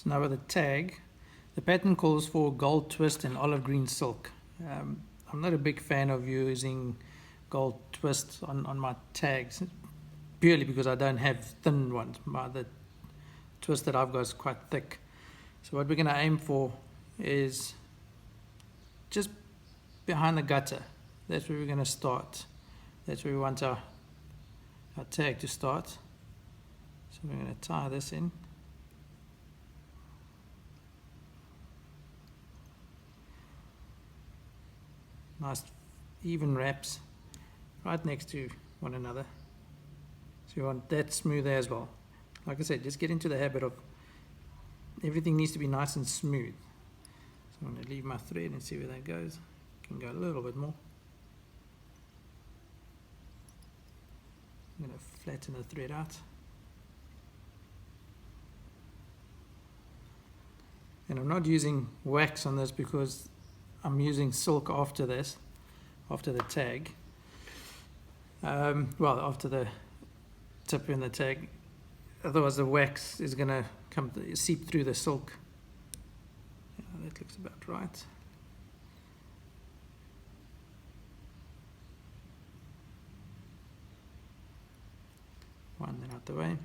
So now with the tag, the pattern calls for gold twist and olive green silk. I'm not a big fan of using gold twist on my tags, purely because I don't have thin ones. The twist that I've got is quite thick. So what we're going to aim for is just behind the gutter. That's where we're going to start. That's where we want our tag to start. So we're going to tie this in. Nice even wraps right next to one another. So we want that smoother as well. Like I said, just get into the habit of everything needs to be nice and smooth. So I'm going to leave my thread and see where that goes. Can go a little bit more. I'm going to flatten the thread out. And I'm not using wax on this because I'm using silk after this, after the tag. Well, after the tip in the tag. Otherwise the wax is going to seep through the silk. Yeah, that looks about right. Wind that out the way.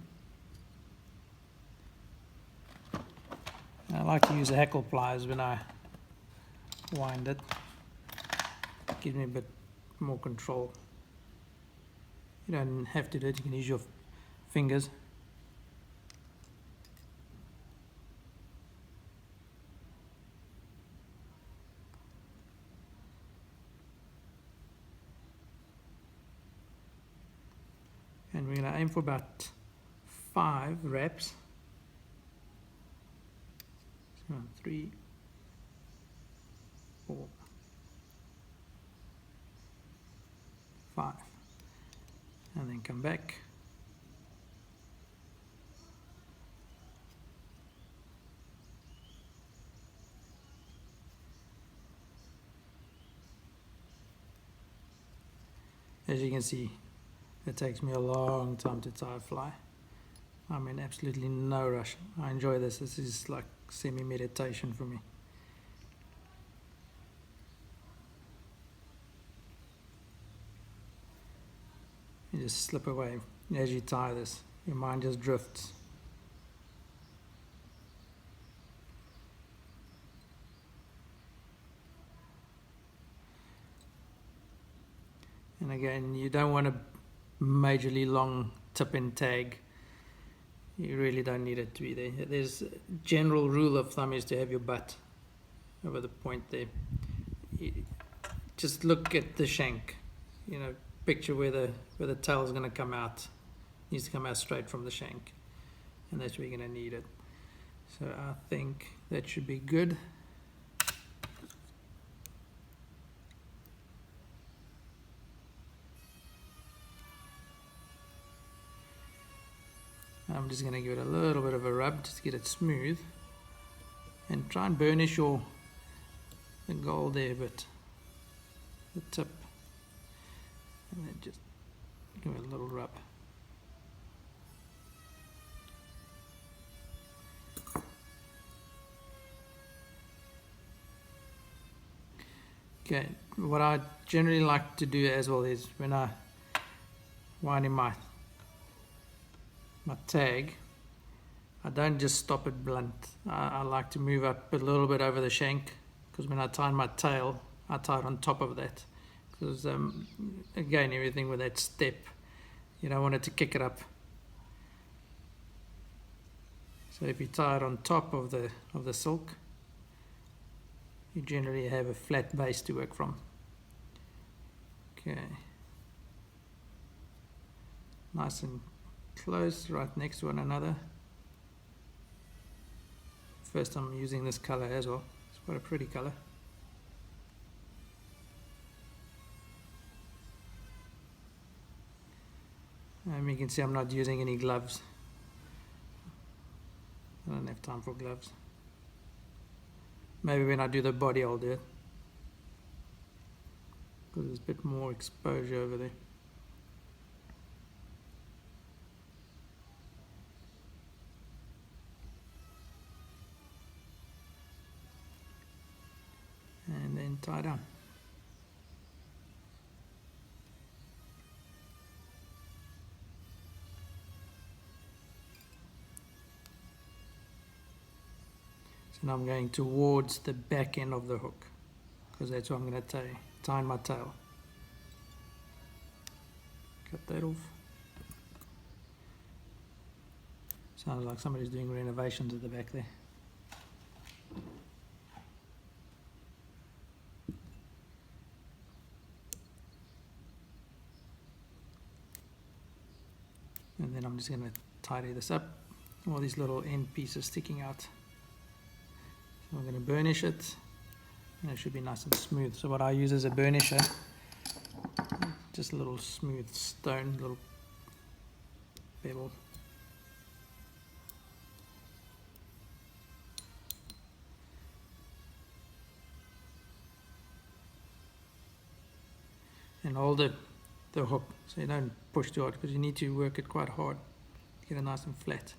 And I like to use the hackle pliers when I wind it. It gives me a bit more control. You don't have to do it, you can use your fingers. And we're going to aim for about 5 wraps. So 3, 4, 5, and then come back. As you can see, it takes me a long time to tie a fly. I'm in absolutely no rush. I enjoy this. This is like semi-meditation for me. You just slip away as you tie this. Your mind just drifts. And again, you don't want a majorly long tip-in tag. You really don't need it to be there. There's a general rule of thumb is to have your butt over the point there. Just look at the shank. You know, picture where the tail is going to come out. It needs to come out straight from the shank, and that's where you're going to need it. So I think that should be good. I'm just going to give it a little bit of a rub just to get it smooth, and try and burnish the gold there a bit, the tip, and then just give it a little rub. Okay, what I generally like to do as well is when I wind in my tag, I don't just stop it blunt. I like to move up a little bit over the shank, because when I tie my tail, I tie it on top of that. Because again, everything with that step, you don't want it to kick it up. So if you tie it on top of the silk, you generally have a flat base to work from. Okay, nice and close, right next to one another. First I'm using this color as well. It's quite a pretty color. And you can see I'm not using any gloves. I don't have time for gloves. Maybe when I do the body I'll do it, because there's a bit more exposure over there. then tie down. So now I'm going towards the back end of the hook, because that's what I'm going to tie in my tail. Cut that off. Sounds like somebody's doing renovations at the back there. And then I'm just going to tidy this up. All these little end pieces sticking out. So I'm going to burnish it, and it should be nice and smooth. So what I use as a burnisher, just a little smooth stone, little pebble. And hold the hook so you don't push too hard, because you need to work it quite hard to get it nice and flat.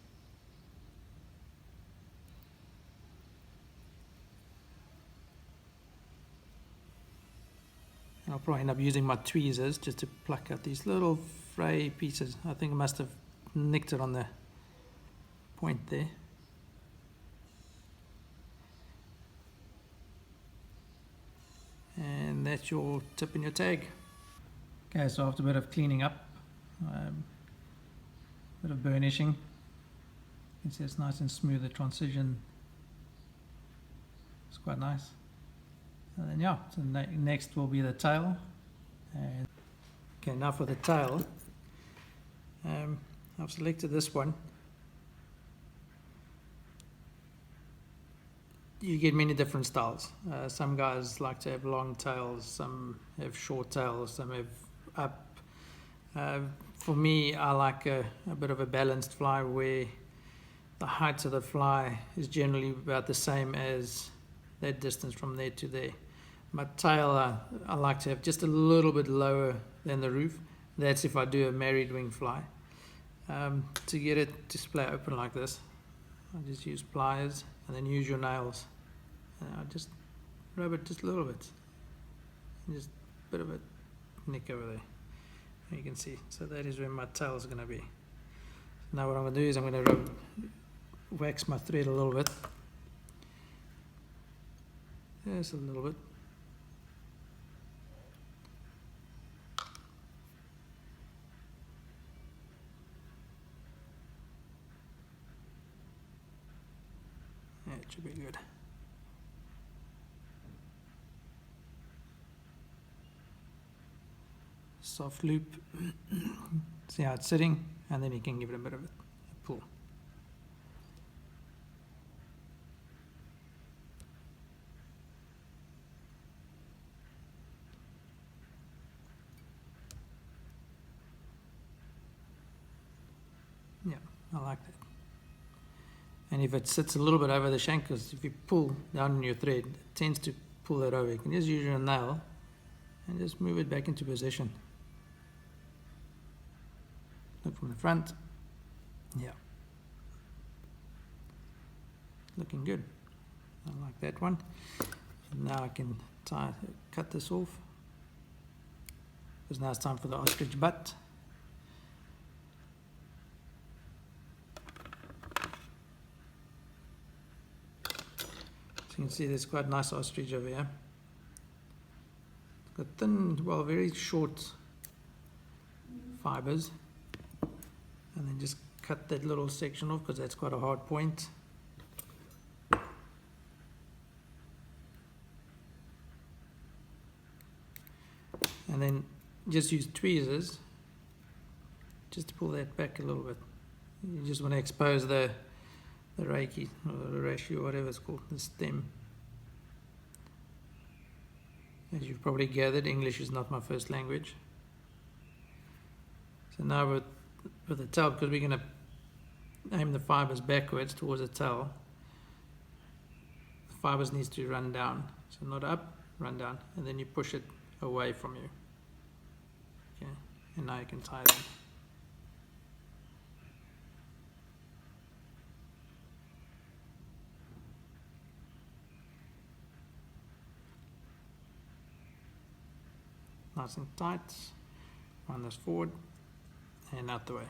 And I'll probably end up using my tweezers just to pluck out these little fray pieces. I think I must have nicked it on the point there. And that's your tip in your tag. Okay, so after a bit of cleaning up, a bit of burnishing, you can see it's nice and smooth. The transition is quite nice. And then yeah, so next will be the tail. And okay, now for the tail, I've selected this one. You get many different styles. Some guys like to have long tails, some have short tails, some have up. For me, I like a bit of a balanced fly where the height of the fly is generally about the same as that distance from there to there. My tail, I like to have just a little bit lower than the roof. That's if I do a married wing fly. To get it to splay open like this, I just use pliers and then use your nails. I just rub it just a little bit. And just a bit of a nick over there. You can see. So that is where my tail is going to be. Now what I'm going to do is I'm going to wax my thread a little bit. Just a little bit. Yeah, it should be good. Soft loop. See how it's sitting, and then you can give it a bit of a pull. Yeah, I like that. And if it sits a little bit over the shank, because if you pull down on your thread, it tends to pull that over. You can just use your nail and just move it back into position. Look from the front. Yeah. Looking good. I like that one. Now I can cut this off, because now it's time for the ostrich butt. So you can see there's quite a nice ostrich over here. It's got thin, well, very short fibers, and then just cut that little section off, because that's quite a hard point. And then just use tweezers just to pull that back a little bit. You just want to expose the reiki or the ratio, whatever it's called, the stem. As you've probably gathered, English is not my first language. So now with the tail, because we're going to aim the fibers backwards towards the tail, the fibers needs to run down. So not up, run down, and then you push it away from you. Okay, and now you can tie them. nice and tight. Run this forward and out the way.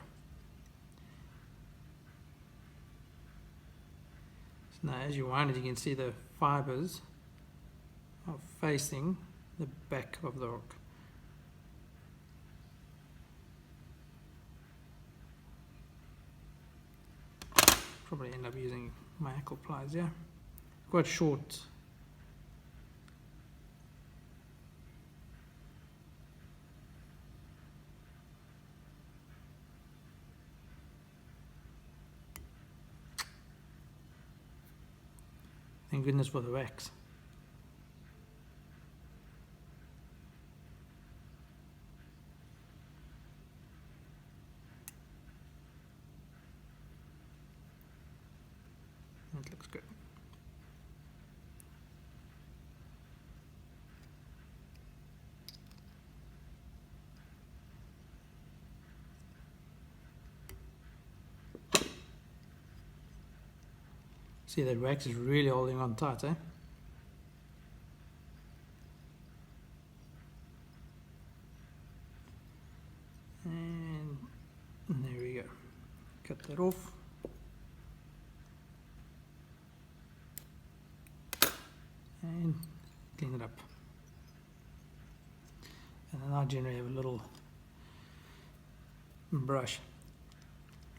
So now as you wind it, you can see the fibers are facing the back of the hook. Probably end up using my ankle pliers, yeah. Quite short. Thank goodness for the wax. That looks good. See, that wax is really holding on tight, eh? And there we go. Cut that off. And clean it up. And then I generally have a little brush,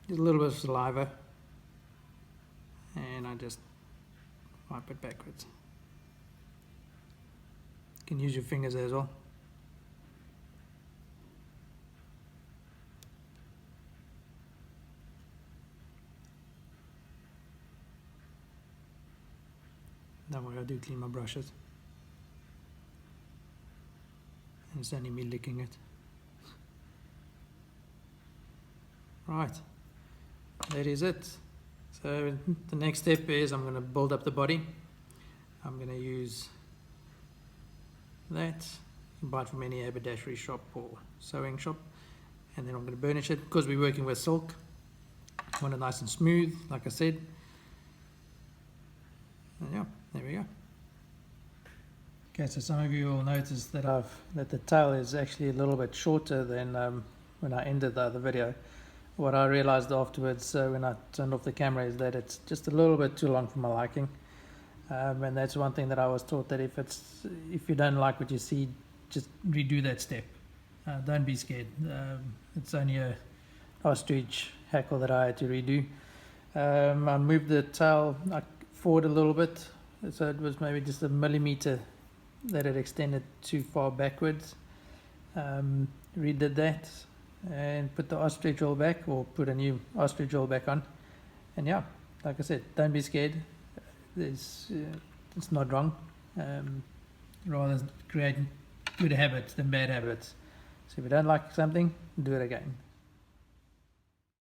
just a little bit of saliva, and I just wipe it backwards. You can use your fingers as well. Don't worry, I do clean my brushes. And it's only me licking it. Right, that is it. So the next step is I'm going to build up the body. I'm going to use that. You can buy it from any haberdashery shop or sewing shop. And then I'm going to burnish it because we're working with silk. I want it nice and smooth, like I said. And yeah, there we go. Okay, so some of you will notice that the tail is actually a little bit shorter than when I ended the other video. What I realized afterwards when I turned off the camera is that it's just a little bit too long for my liking. And that's one thing that I was taught, that if you don't like what you see, just redo that step. Don't be scared. It's only a ostrich hackle that I had to redo. I moved the tail forward a little bit, so it was maybe just a millimeter that it extended too far backwards. Redid that and put the ostrich roll back, or put a new ostrich roll back on. And yeah, like I said, don't be scared. It's not wrong. Rather create good habits than bad habits. So if you don't like something, do it again.